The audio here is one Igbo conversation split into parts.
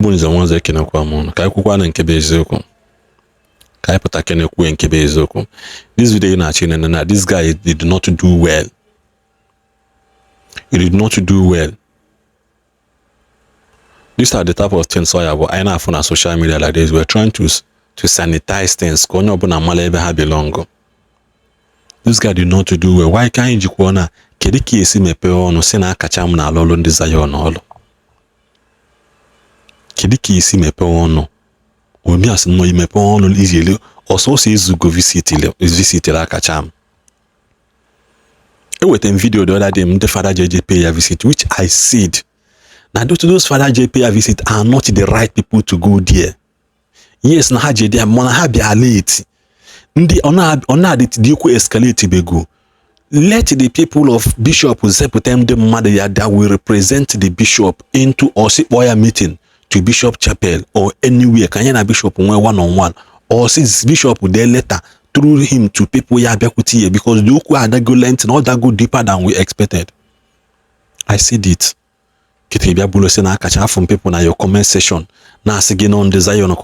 Ibuniza mwanza kina kwa mono. Kai kukwana nkebe eziokwu. Kai pata kene kuwe nkebe eziokwu. This video na chine na this guy did not do well. He did not do well. These are the type of things I have on social media like this. We're trying to sanitize things. Konyo buna mala ebe ha belongo. This guy did not do well. Why can't you kuona kediki esi mepe ono sina Akachaam na alolo ndi Zion olo. Kediki esi mepe ono. Omi asino imepe ono izile also se izugo visit la Akachaam. With a video the other day, the Father JJ pay a visit, which I said. Now, those Father JJ pay a visit are not the right people to go there. Yes, na haje there, mona habi alate. Ndi ona the dioko escalate bego. Let the people of Bishop Zeputem the mother that will represent the bishop into or sit boya meeting to Bishop Chapel or anywhere. Can you Bishop one-on-one or since Bishop their letter through him to people here because the Uku had that go length and all that go deeper than we expected. I said it. Kitibia bulo sena Akachaam from people na your comment section. Na again on Zion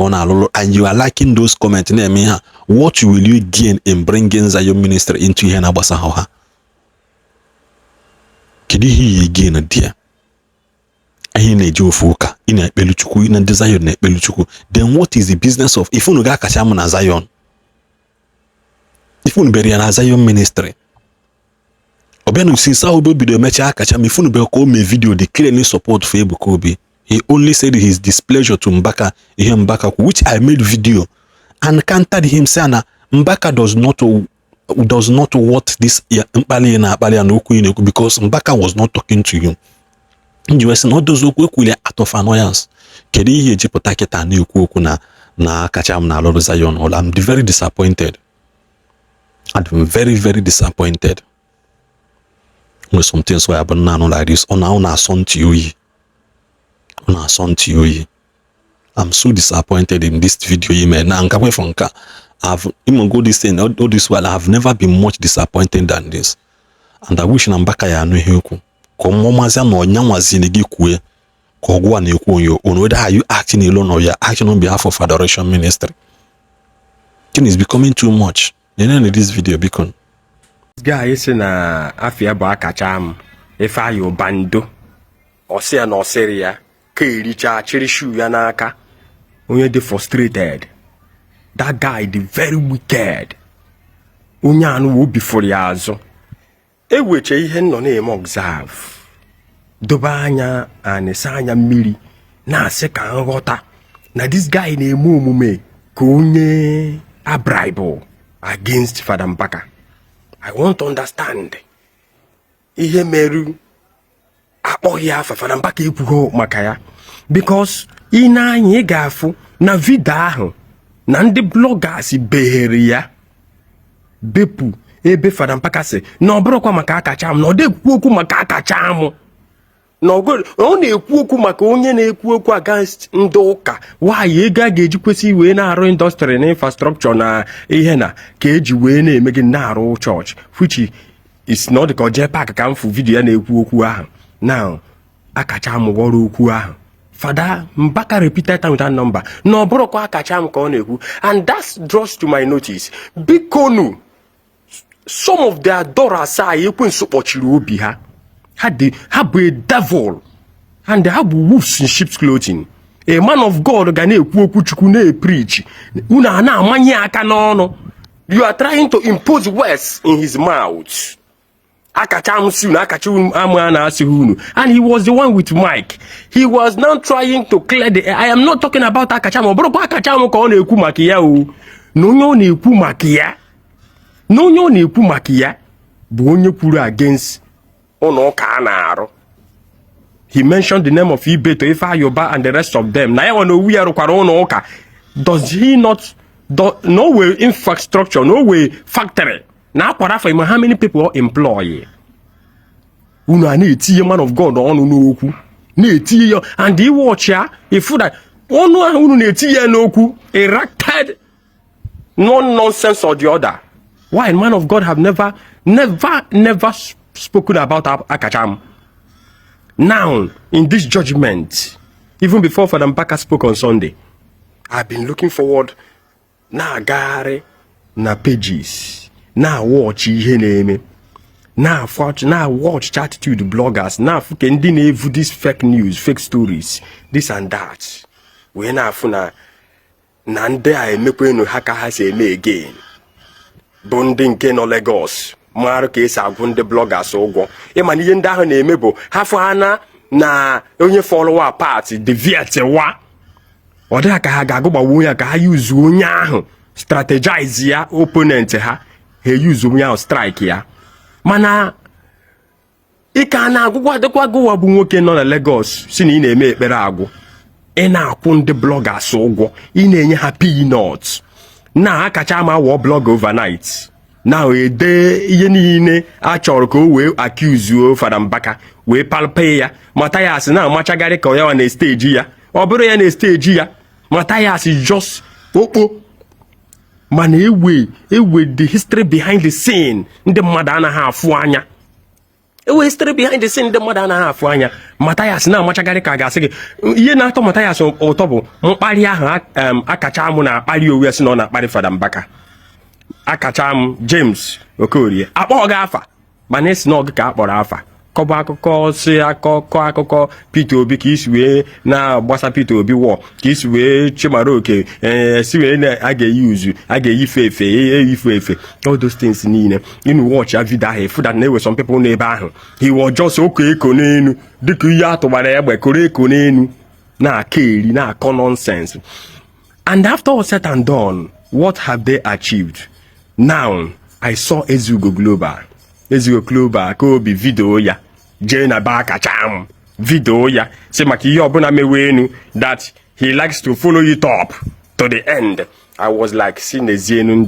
and you are liking those comments. What will you gain in bringing Zion ministry into here na basahoha? Kidi he gain dear. Ahine Jofuka in a Beluchuku in a Zion Beluchuku. Then what is the business of if you Akachaam na Zion? If you bury an Zion ministry, Obenu since I will be the match Akachaam, if you be me video, they clearly support for Ebukobi. He only said his displeasure to Mbaka, which I made video and countered him saying Mbaka does not want this because Mbaka was not talking to you. You are not those who will out of annoyance. Kedi ye jipotaketa ni uku na Akachaam na Lord Zion. I'm very disappointed. I'm very, very disappointed with some things where happen now like this. On son to you. I'm so disappointed in this video. I've even go this thing all this while. I have never been much disappointed than this. And I wish Mbaka ya no heku. Komomaza no nyanwazinegi kwe. Kogwa ne ku yo. Whether are you acting alone or you are acting on behalf of Adoration Ministry? It is becoming too much. In this video beacon. This guy is in Afia Akachaam. If I you bando or say no seria, Kiricha Chirishu Yanaka, when you're frustrated. That guy the very wicked. Unyan will be for yazo. E which a hen no name observe. Dobanya and Sanya Miri. Na second water. Na this guy ne mume kunye a bribe against Father Mbaka. I want to understand. Ihe meru apoya Father Mbaka ipuho makaya because ina nye gafu na vida ahụ na ndị bloggers beheria bepu ebe Father Mbaka se na obrokwa maka Akachaam na odekwu okwu maka Akachaam na ọ na-ekwu okwu maka onye na-ekwu okwu against ndị ụka why ego ga-eji kwesị wee na-arụ industry na infrastructure na ihe na ka eji wee na-eme gị na-arụ church which is not the oje park ka mfu video ya na-ekwu okwu ahụ. Now Akachaam gwọrọ okwu ahụ. Father Mbaka repeated time with that number na ọbụrụkwa Akachaam ka ọ na-ekwu and that draws to my notice bikonu some of their adorers ekwensu kpọchiri obi ha. They have a devil and they have wolves in sheep's clothing. A man of God preach. You are trying to impose words in his mouth. And he was the one with Mike. He was now trying to clear the air. I am not talking about Akachaam. Bro, Akachaam ko na-ekwu maka ya o. No na-ekwu maka ya. No na-ekwu maka ya. Bụ onye kwuru against he mentioned the name of Ibe to Ifa Yoba and the rest of them. Does he not no way infrastructure, no way factory? Now for him, how many people employ? Una need man of God on no and he watch ya if that one erected no nonsense or the other. Why man of God have never spoken about Akachaam. Now, in this judgment, Even before Father Mbaka spoke on Sunday, I've been looking forward. Na gare na pages. Na watch ihe na-eme. Na watch attitude bloggers. Na fuke ndị na-evu this fake news, fake stories, this and that. We na afu na ndị a emekwenu ha ka ha si eme again. Bụ ndị nke nọ Lagos. Marụ ka esi agwụ ndị bloggers ụgwọ. Ịma na ihe ndị ahụ na-eme bụ ha fụ na onye follower part deviate wa. Ọ dịghị ka ha ga-agụgbawo ya ka ha use onye ahụ strategize ya opponent ha use onye ahụ strike ya. Mana ị ka na-agụgwa dịkwa gụwa bụ nwoke nọ na Lagos si na ị na-eme ekpere agwụ. Ị na-akwụ ndị bloggers ụgwọ, ị na-enye ha peanuts. Na Akachaam awọ blog overnight. Na ede ihe niile a chọrọ ka o wee accuse Father Mbaka wee palpe ya. Matthias na-amachagharị ka ya na stage ya. Ọ bụrụ ya na stage ya, Matthias just okpo. Mana ewe the history behind the scene ndị mmadụ anaghị afụ anya. Ewe history behind the scene ndị mmadụ anaghị afụ anya. Matthias na-amachagharị ka ga-asị gị ihe na-atọ Matthias ụtọ bụ mkparị ahụ Akachaam na-akparị owe si na ọ na-akparị Father Mbaka. Akachaam James Okorie akpọ gị afa mana esi na ọgụ ka akpọrọ afa. Kọba akụkọ si akụkọ Peter Obi ka isi wee na-agbasa Peter Obi wọ ka isi wee Chimaroke si wee a ga-eyife efe all those things niile. Inu watch ya video ahụ efu that na-ewe some people n'ebe ahụ he was just oke eko n'enu dịka ihe atụgbara egbe koro eko n'enu na-aka eri na-akọ nonsense. And after all said and done, what have they achieved? Now I saw Ezugo Global ka obi video ya jee na Akachaam video ya si maka ihe ọbụla mewenu that he likes to follow it up to the end. I was like si n'ezienu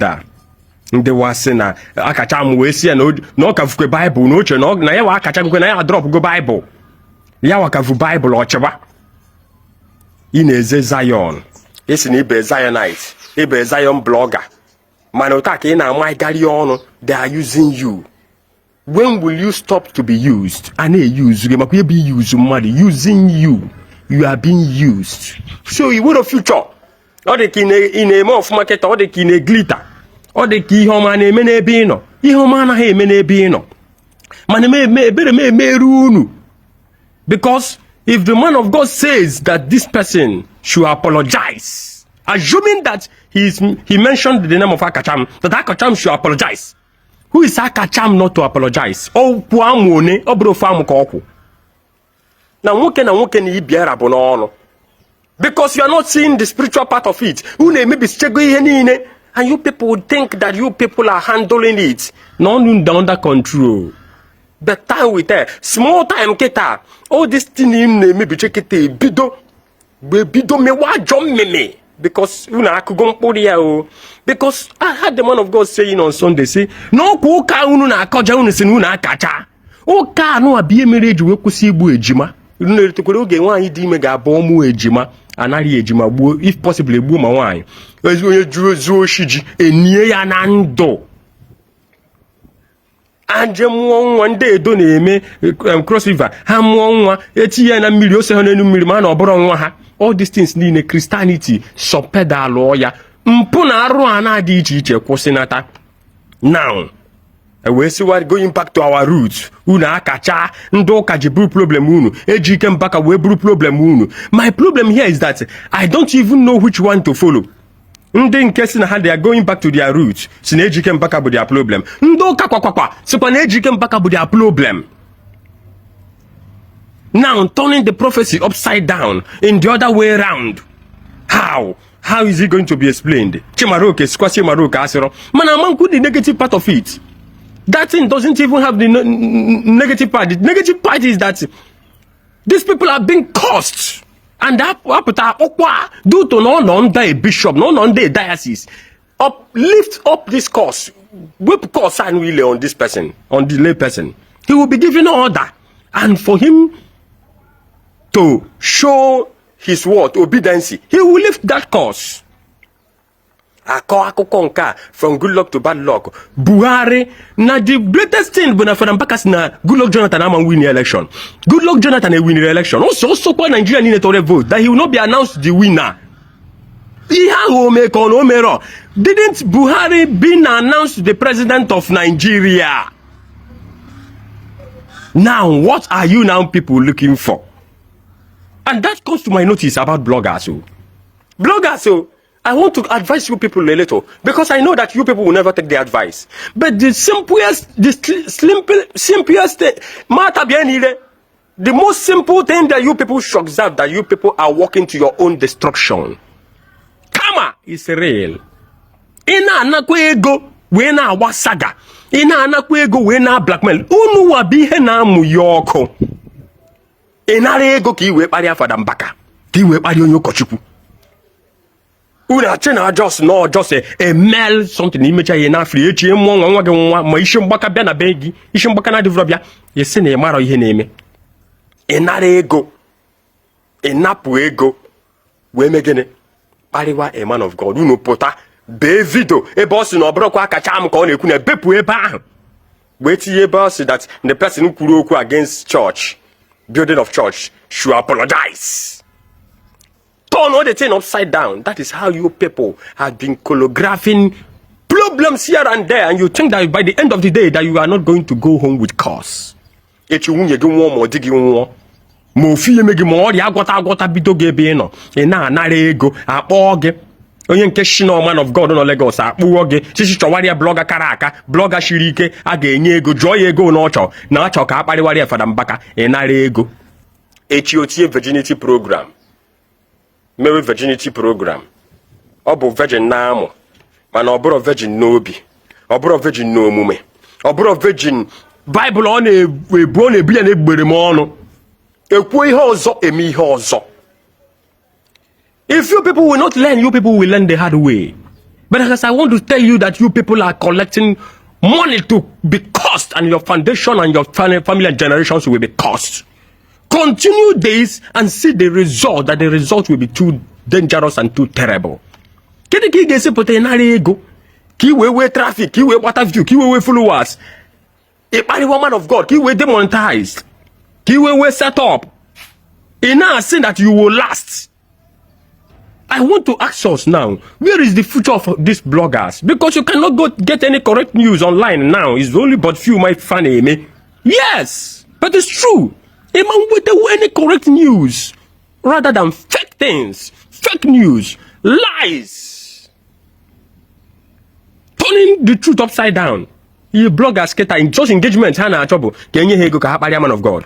ndị wasị na Akachaam wee si ya na ọ ka vukwe Bible na oche na ya wa Akachaam na ya drop go Bible ya wa ka vu Bible ọchịba. Ị na-eze Zion esi na ibe Zionite ibe Zion blogger mana ụta ka ị na-amaghịgarị ọnụ. They are using you. When will you stop to be used? A na-use gị maka ebe use mmadụ using you. You are being used. So you want a future. Ọ dị ka ị na-eme ọfụma kịta, ọ dị ka ị na-eglita, ọ dị ka ihe ọma na-eme n'ebe ị nọ. Ihe ọma anaghị eme n'ebe ị nọ. Mana ebere m emerụ unu. Because if the man of God says that this person should apologize, assuming that he mentioned the name of Akachaam, that Akachaam should apologize. Who is Akachaam not to apologize? Oh, puamone, obro famu koko. Na nwoke na ibiara bụ n'ọnụ. Because you are not seeing the spiritual part of it. Une maybe chego ihe niile, and you people think that you people are handling it. Not under control. But time with her, small time keta. All this thing in maybe check it bido me wa jom me. Because because I had the man of God saying on Sunday, say, no kuka unu na akoja unu sinu na akacha. Oka no abie marriage we kwusi egbu ejima. Unu na-etukore oge nwaanyị dị ime ga-abụ ọmụ ejima, anaghị ejima gbuo, if possible egbuo ma nwaanyị. Onye juru zuo shiji enie ya na ndụ. Anje mụọ nwa ndị edo na-eme Cross River ha mụọ nwa echi ya na mmiri ose ha n'elu mmiri ma na ọ bụrụ nwa ha. All these things niile Christianity sọpedalụ ya mpụ na arụ a na-adị iche iche kwụsịnata. Now wee siwa going back to our roots. Unu akacha ndị ụka ji buru problem unu, Ejike Mbaka wee buru problem unu. My problem here is that I don't even know which one to follow. Ndị nke si na ha they are going back to their roots, si na Ejike Mbaka bụ their problem. Ndị ụka kwakwa sikwa na Ejike Mbaka bụ their problem. Now turning the prophecy upside down in the other way around. How is it going to be explained? Chimaroke, Chimaroke asiro. Man, among the negative part of it. That thing doesn't even have the negative part. The negative part is that these people are being cursed. And that due to no under a bishop, no under a diocese. Lift up this curse. Whip curse and really on this person, on the lay person. He will be given order. And for him to show his word, obedience, he will lift that curse. akọ akụkọ nke from good luck to bad luck. Buhari na the greatest thing bụ na Fada Mbaka si na Good Luck Jonathan ama win election. Good Luck Jonathan win election. Also kwa Nigeria niile tore vote that he will not be announced the winner. Ihe ahụ omeko na omero. Didn't Buhari been announced the president of Nigeria? Now, what are you now people looking for? And that comes to my notice about bloggers. Bloggers, I want to advise you people a little because I know that you people will never take the advice. But the simplest matter, the most simple thing that you people should observe that you people are walking to your own destruction. Karma is real. Ina anakwe ego we na wasaga. Ina anakwe ego we na blackmail. Unu wabihe na muyoko. Inare ego ki iwe kpari Fada Mbaka. Ki iwe kpari onye ụkọchukwu. Una chena just a male something imecha ye na free echi emu nwa gị nwa ma isi mgbaka bịa na be gị isi mgbaka na dịvro bịa yesi na ịmara ihe na-eme. Inara ego ịnapụ ego wee megene kpariwa a man of God unu pụta bee video ebe ọ sị na ọ bụrụkwa Akachaam ka ọ na-ekwu na bepụ ebe ahụ wee tinye ebe ọ sị that the person kwuru okwu against church building of church should apologize. Turn all the thing upside down. That is how you people have been choreographing problems here and there, and you think that by the end of the day that you are not going to go home with cause. Onye nke shino man of God no Lagos akpụọ gị sisi chọwarịa blogger kara aka blogger shiri ike a ga-enye ego jụọ ya ego na achọ ka akparịwarịa Fada Mbaka ịnara ego echi otie virginity program mewe virginity program ọ bụ virgin na amụ mana ọ bụrụ virgin n'obi ọ bụrụ virgin n'omume ọ bụrụ virgin Bible ọ na-ebu ọ na-ebi ya na-egbere m ọnụ ekwuo ihe ọzọ eme ihe ọzọ. If you people will not learn, you people will learn the hard way. But as I want to tell you that you people are collecting money to be cost, and your foundation and your family and generations will be cost. Continue this and see the result, that the result will be too dangerous and too terrible. Kedi get se pote na ego. Ki we traffic, ki we water view, ki we followers. A party woman of God, ki we demonetized. Ki we set up. And now saying that you will last. I want to ask us now, where is the future of these bloggers? Because you cannot go get any correct news online now. It's only but few might find me. Yes, but it's true. A man with any correct news rather than fake things, fake news, lies, turning the truth upside down. You bloggers get in just engagement, Hannah trouble. Can you hear go man of God?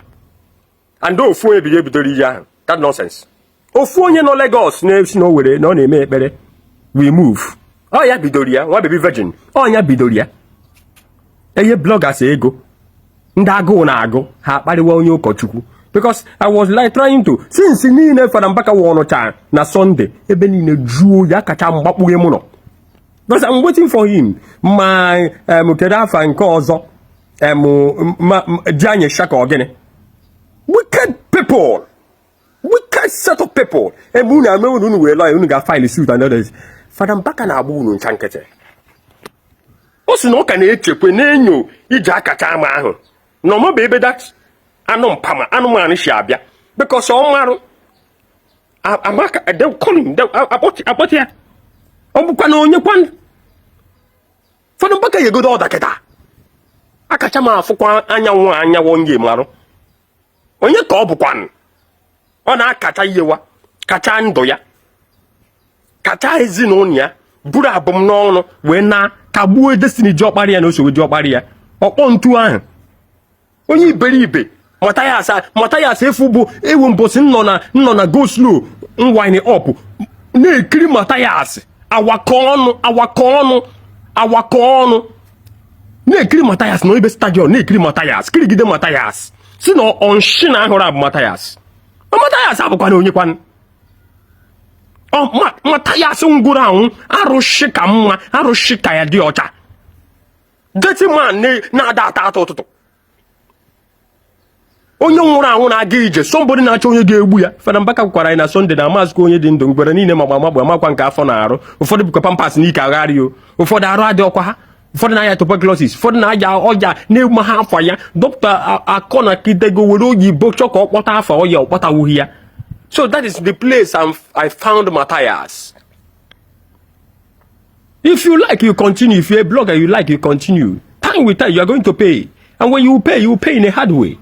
And don't fool be able to that nonsense. Ofonye no Lagos no were no na-eme ekpere we move. Oh ya bidoria nwa baby virgin. Oh ya bidoria. Eye bloggers ego. Ndị agụ na agụ ha akpariwa onye ụkọchukwu because I was like trying to since niile Fada Mbaka wọnụcha na Sunday ebe niile juo ya kacha mgbakpughe mụ nọ. Because I'm waiting for him. My kedu afa nke ọzọ Dianye Shaka ogene. Wicked people. Wicked set of people. Emuna me unu we lie unu ga file suit and others. Fada Mbaka na agbu unu nchankete. O si no ka na echekwe na enyo ije Akachaam ahụ. No mo bebe that anu mpama anu man shi abia because o maru amaka they call him about here. Obukwa na onye kwan. Fada Mbaka ye godo odaketa. Akachaam afukwa anyawo nge maru. Onye ka obukwan. Ọ na-akacha iyewa kacha ndụ ya kacha ezinụlọ ya buru abụm n'ọnụ wee na kagbuo destiny ji ọkparị ya na osowe ji ọkparị ya ọkpọ ntu ahụ onye iberibe mata ya asa efu bụ ewu mbosi nọ na go slow nwine up na-ekiri mata ya asị awakọ ọnụ na-ekiri mata ya asị na ebe stadion na-ekiri mata ya asị kirigide mata ya asị si na ọnshi na ahụrụ abụ mata ya asị Matayas abụkwana onye kwan. Matayas ngwuru anwụ arụshi ka mma arụshi ka ya dị ọcha. Dirty man na-ada ata ụtụtụ. onye nwụrụ anwụ na-aga ije somebody na-achọ onye ga-egbu ya. Fada Mbaka gwara anyị na Sunday na amazụkwa onye dị ndụ mgbere niile magba amakwa nke afọ na-arụ. Ụfọdụ bụkwa pampas n'ike agharị o. Ụfọdụ arụ adị ọkwa ha. Ụfọdụ na-aya tuberculosis. Ụfọdụ na-aya ọja na-egbu ha afọ ya. Dọkịta akọ na kitego were oyibo chọ ka ọ kpọta afọ ọya ọ kpọtawughị ya. So that is the place I found Matthias. If you like, you continue. If you're a blogger, you like, you continue. Time with time, you are going to pay. And when you pay in a hard way.